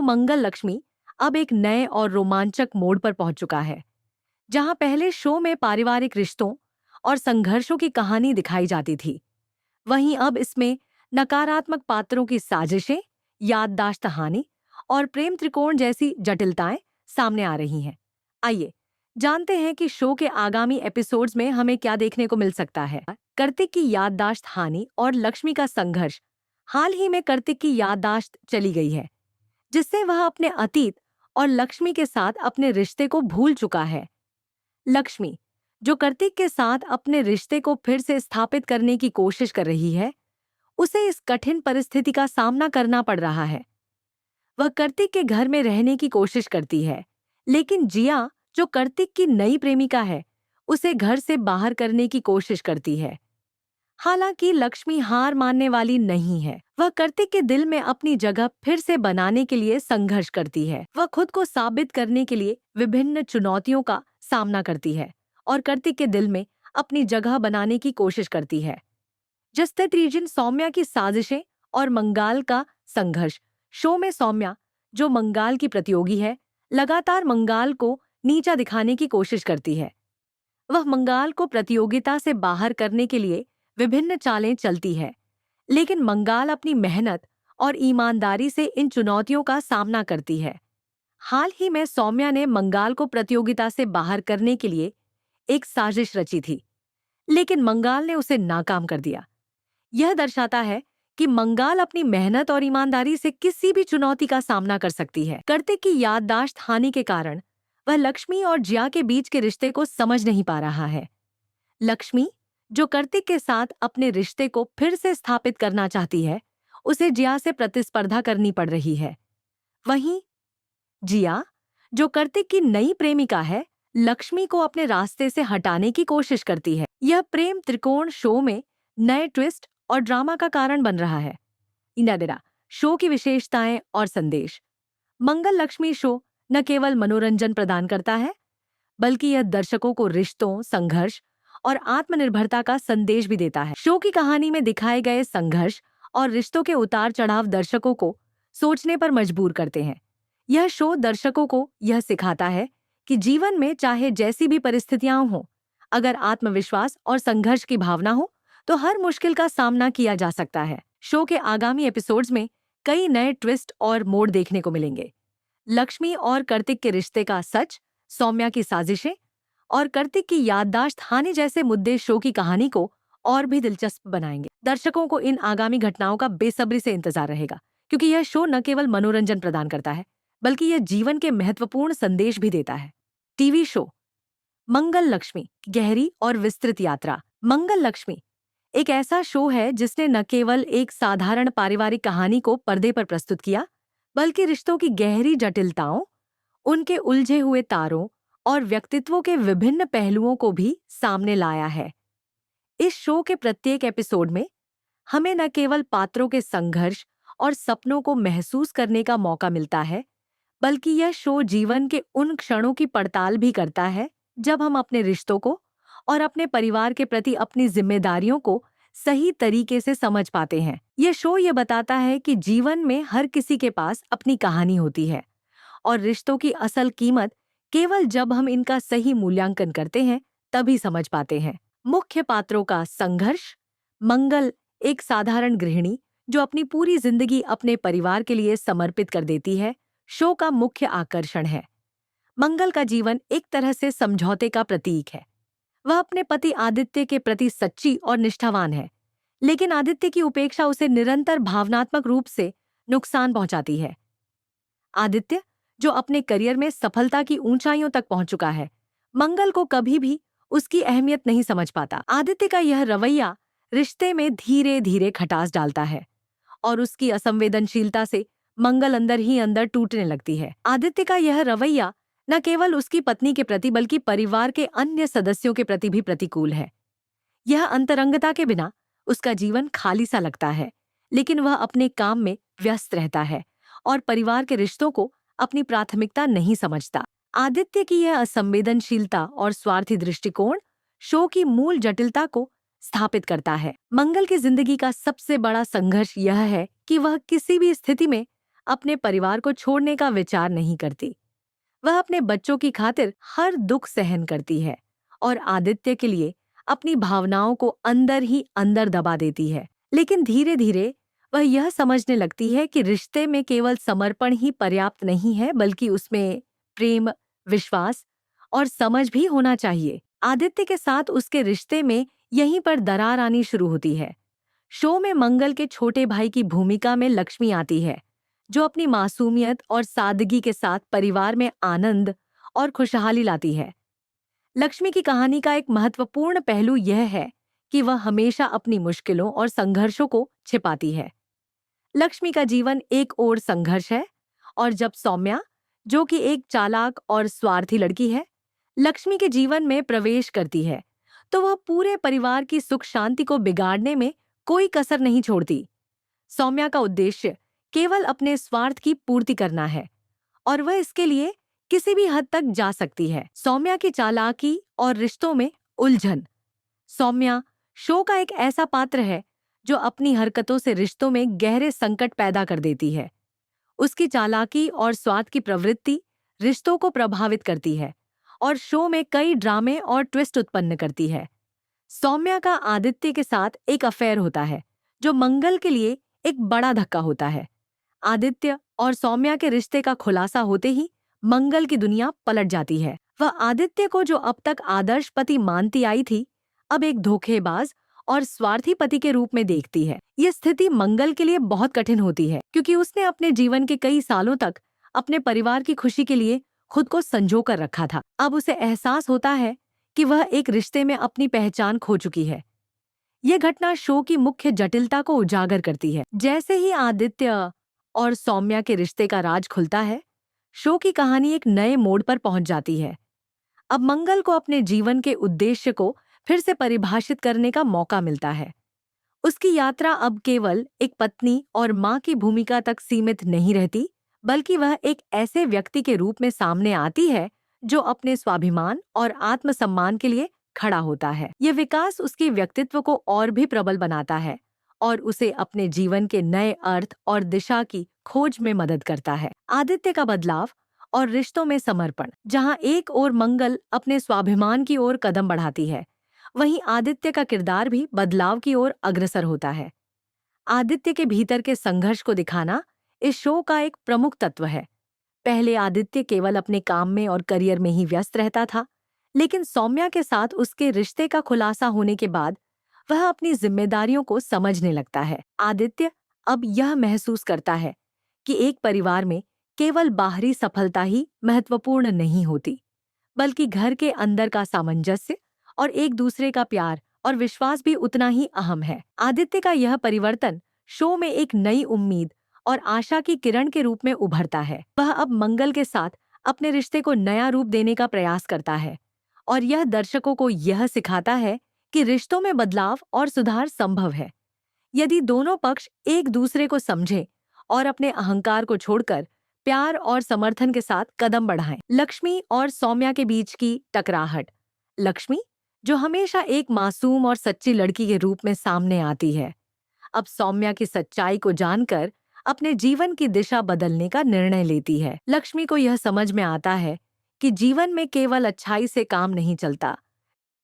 मंगल लक्ष्मी अब एक नए और रोमांचक मोड़ पर पहुंच चुका है। जहां पहले शो में पारिवारिक रिश्तों और संघर्षों की कहानी दिखाई जाती थी, वहीं अब इसमें नकारात्मक पात्रों की साजिशें, याददाश्त हानि और प्रेम त्रिकोण जैसी जटिलताएं सामने आ रही हैं। आइए जानते हैं कि शो के आगामी एपिसोड्स में हमें क्या देखने को मिल सकता है। कार्तिक की याददाश्त हानि और लक्ष्मी का संघर्ष। हाल ही में कार्तिक की याददाश्त चली गई है, जिससे वह अपने अतीत और लक्ष्मी के साथ अपने रिश्ते को भूल चुका है। लक्ष्मी, जो कार्तिक के साथ अपने रिश्ते को फिर से स्थापित करने की कोशिश कर रही है, उसे इस कठिन परिस्थिति का सामना करना पड़ रहा है। वह कार्तिक के घर में रहने की कोशिश करती है, लेकिन जिया, जो कार्तिक की नई प्रेमिका है, उसे घर से बाहर करने की कोशिश करती है। हालांकि लक्ष्मी हार मानने वाली नहीं है। वह कार्तिक के दिल में अपनी जगह फिर से बनाने के लिए संघर्ष करती है। वह खुद को साबित करने के लिए विभिन्न चुनौतियों का सामना करती है और कार्तिक के दिल में अपनी जगह बनाने की कोशिश करती है। जस्टिस रीजन सौम्या की साजिशें और मंगाल का संघर्ष। शो में सौम्या, जो मंगाल की प्रतियोगी है, लगातार मंगाल को नीचा दिखाने की कोशिश करती है। वह मंगाल को प्रतियोगिता से बाहर करने के लिए विभिन्न चालें चलती है, लेकिन मंगाल अपनी मेहनत और ईमानदारी से इन चुनौतियों का सामना करती है। हाल ही में सौम्या ने मंगाल को प्रतियोगिता से बाहर करने के लिए एक साजिश रची थी, लेकिन मंगाल ने उसे नाकाम कर दिया। यह दर्शाता है कि मंगाल अपनी मेहनत और ईमानदारी से किसी भी चुनौती का सामना कर सकती है। कार्तिक की याददाश्त हानि के कारण वह लक्ष्मी और जिया के बीच के रिश्ते को समझ नहीं पा रहा है। लक्ष्मी, जो कार्तिक के साथ अपने रिश्ते को फिर से स्थापित करना चाहती है, उसे जिया से प्रतिस्पर्धा करनी पड़ रही है। वहीं जिया, जो कार्तिक की नई प्रेमिका है, लक्ष्मी को अपने रास्ते से हटाने की कोशिश करती है। यह प्रेम त्रिकोण शो में नए ट्विस्ट और ड्रामा का कारण बन रहा है। इनादिरा, शो की विशेषताएं और संदेश। मंगल लक्ष्मी शो न केवल मनोरंजन प्रदान करता है, बल्कि यह दर्शकों को रिश्तों, संघर्ष और आत्मनिर्भरता का संदेश भी देता है। शो की कहानी में दिखाए गए संघर्ष और रिश्तों के उतार चढ़ाव दर्शकों को सोचने पर मजबूर करते हैं। यह शो दर्शकों को यह सिखाता है कि जीवन में चाहे जैसी भी परिस्थितियां हों, अगर आत्मविश्वास और संघर्ष की भावना हो, तो हर मुश्किल का सामना किया जा सकता है। शो के आगामी एपिसोड्स में कई नए ट्विस्ट और मोड़ देखने को मिलेंगे। लक्ष्मी और कार्तिक के रिश्ते का सच, सौम्या की साजिशें और कार्तिक की याददाश्त हानि जैसे मुद्दे शो की कहानी को और भी दिलचस्प बनाएंगे। दर्शकों को इन आगामी घटनाओं का बेसब्री से इंतजार रहेगा, क्योंकि यह शो न केवल मनोरंजन प्रदान करता है, बल्कि यह जीवन के महत्वपूर्ण संदेश भी देता है। टीवी शो मंगल लक्ष्मी, गहरी और विस्तृत यात्रा। मंगल लक्ष्मी एक ऐसा शो है जिसने न केवल एक साधारण पारिवारिक कहानी को पर्दे पर प्रस्तुत किया, बल्कि रिश्तों की गहरी जटिलताओं, उनके उलझे हुए तारों और व्यक्तित्वों के विभिन्न पहलुओं को भी सामने लाया है। इस शो के प्रत्येक एपिसोड में हमें न केवल पात्रों के संघर्ष और सपनों को महसूस करने का मौका मिलता है, बल्कि यह शो जीवन के उन क्षणों की पड़ताल भी करता है जब हम अपने रिश्तों को और अपने परिवार के प्रति अपनी जिम्मेदारियों को सही तरीके से समझ पाते हैं। यह शो ये बताता है कि जीवन में हर किसी के पास अपनी कहानी होती है और रिश्तों की असल कीमत केवल जब हम इनका सही मूल्यांकन करते हैं तभी समझ पाते हैं। मुख्य पात्रों का संघर्ष। मंगल एक साधारण गृहिणी जो अपनी पूरी जिंदगी अपने परिवार के लिए समर्पित कर देती है, शो का मुख्य आकर्षण है। मंगल का जीवन एक तरह से समझौते का प्रतीक है। वह अपने पति आदित्य के प्रति सच्ची और निष्ठावान है, लेकिन आदित्य की उपेक्षा उसे निरंतर भावनात्मक रूप से नुकसान पहुंचाती है। आदित्य, जो अपने करियर में सफलता की ऊंचाइयों तक पहुंच चुका है, मंगल को कभी भी उसकी अहमियत नहीं समझ पाता। आदित्य का यह रवैया रिश्ते में धीरे धीरे खटास डालता है और उसकी असंवेदनशीलता से मंगल अंदर ही अंदर टूटने लगती है। आदित्य का यह रवैया न केवल उसकी पत्नी के प्रति बल्कि परिवार के अन्य सदस्यों के प्रति भी प्रतिकूल है। यह अंतरंगता के बिना उसका जीवन खाली सा लगता है, लेकिन वह अपने काम में व्यस्त रहता है और परिवार के रिश्तों को अपनी प्राथमिकता नहीं समझता। आदित्य की यह असंवेदनशीलता और स्वार्थी दृष्टिकोण शो की मूल जटिलता को स्थापित करता है। मंगल की जिंदगी का सबसे बड़ा संघर्ष यह है कि वह किसी भी स्थिति में अपने परिवार को छोड़ने का विचार नहीं करती। वह अपने बच्चों की खातिर हर दुख सहन करती है और आदित्य के लिए अपनी भावनाओं को अंदर ही अंदर दबा देती है। लेकिन धीरे धीरे वह यह समझने लगती है कि रिश्ते में केवल समर्पण ही पर्याप्त नहीं है, बल्कि उसमें प्रेम, विश्वास और समझ भी होना चाहिए। आदित्य के साथ उसके रिश्ते में यहीं पर दरार आनी शुरू होती है। शो में मंगल के छोटे भाई की भूमिका में लक्ष्मी आती है, जो अपनी मासूमियत और सादगी के साथ परिवार में आनंद और खुशहाली लाती है। लक्ष्मी की कहानी का एक महत्वपूर्ण पहलू यह है कि वह हमेशा अपनी मुश्किलों और संघर्षों को छिपाती है। लक्ष्मी का जीवन एक ओर संघर्ष है, और जब सौम्या, जो कि एक चालाक और स्वार्थी लड़की है, लक्ष्मी के जीवन में प्रवेश करती है, तो वह पूरे परिवार की सुख शांति को बिगाड़ने में कोई कसर नहीं छोड़ती। सौम्या का उद्देश्य केवल अपने स्वार्थ की पूर्ति करना है, और वह इसके लिए किसी भी हद तक जा सकती है। सौम्या की चालाकी और रिश्तों में उलझन। सौम्या शो का एक ऐसा पात्र है जो अपनी हरकतों से रिश्तों में गहरे संकट पैदा कर देती है। उसकी चालाकी और स्वार्थ की प्रवृत्ति रिश्तों को प्रभावित करती है और शो में कई ड्रामे और ट्विस्ट उत्पन्न करती है। सौम्या का आदित्य के साथ एक अफेयर होता है, जो मंगल के लिए एक बड़ा धक्का होता है। आदित्य और सौम्या के रिश्ते का खुलासा होते ही मंगल की दुनिया पलट जाती है। वह आदित्य को, जो अब तक आदर्श पति मानती आई थी, अब एक धोखेबाज और स्वार्थी पति के रूप में देखती है। यह स्थिति मंगल के लिए बहुत कठिन होती है, क्योंकि उसने अपने जीवन के कई सालों तक अपने परिवार की खुशी के लिए खुद को संजो कर रखा था। अब उसे एहसास होता है कि वह एक रिश्ते में अपनी पहचान खो चुकी है। यह घटना शो की मुख्य जटिलता को उजागर करती है। जैसे ही आदित्य और सौम्या के रिश्ते का राज खुलता है, शो की कहानी एक नए मोड़ पर पहुंच जाती है। अब मंगल को अपने जीवन के उद्देश्य को फिर से परिभाषित करने का मौका मिलता है। उसकी यात्रा अब केवल एक पत्नी और मां की भूमिका तक सीमित नहीं रहती, बल्कि वह एक ऐसे व्यक्ति के रूप में सामने आती है जो अपने स्वाभिमान और आत्मसम्मान के लिए खड़ा होता है। यह विकास उसके व्यक्तित्व को और भी प्रबल बनाता है और उसे अपने जीवन के नए अर्थ और दिशा की खोज में मदद करता है। आदित्य का बदलाव और रिश्तों में समर्पण। जहां एक ओर मंगल अपने स्वाभिमान की ओर कदम बढ़ाती है, वहीं आदित्य का किरदार भी बदलाव की ओर अग्रसर होता है। आदित्य के भीतर के संघर्ष को दिखाना इस शो का एक प्रमुख तत्व है। पहले आदित्य केवल अपने काम में और करियर में ही व्यस्त रहता था, लेकिन सौम्या के साथ उसके रिश्ते का खुलासा होने के बाद वह अपनी जिम्मेदारियों को समझने लगता है। आदित्य अब यह महसूस करता है कि एक परिवार में केवल बाहरी सफलता ही महत्वपूर्ण नहीं होती, बल्कि घर के अंदर का सामंजस्य और एक दूसरे का प्यार और विश्वास भी उतना ही अहम है। आदित्य का यह परिवर्तन शो में एक नई उम्मीद और आशा की किरण के रूप में उभरता है। वह अब मंगल के साथ अपने रिश्ते को नया रूप देने का प्रयास करता है, और यह दर्शकों को यह सिखाता है कि रिश्तों में बदलाव और सुधार संभव है, यदि दोनों पक्ष एक दूसरे को समझें और अपने अहंकार को छोड़कर प्यार और समर्थन के साथ कदम बढ़ाएं। लक्ष्मी और सौम्या के बीच की टकराहट। लक्ष्मी, जो हमेशा एक मासूम और सच्ची लड़की के रूप में सामने आती है, अब सौम्या की सच्चाई को जानकर अपने जीवन की दिशा बदलने का निर्णय लेती है। लक्ष्मी को यह समझ में आता है कि जीवन में केवल अच्छाई से काम नहीं चलता,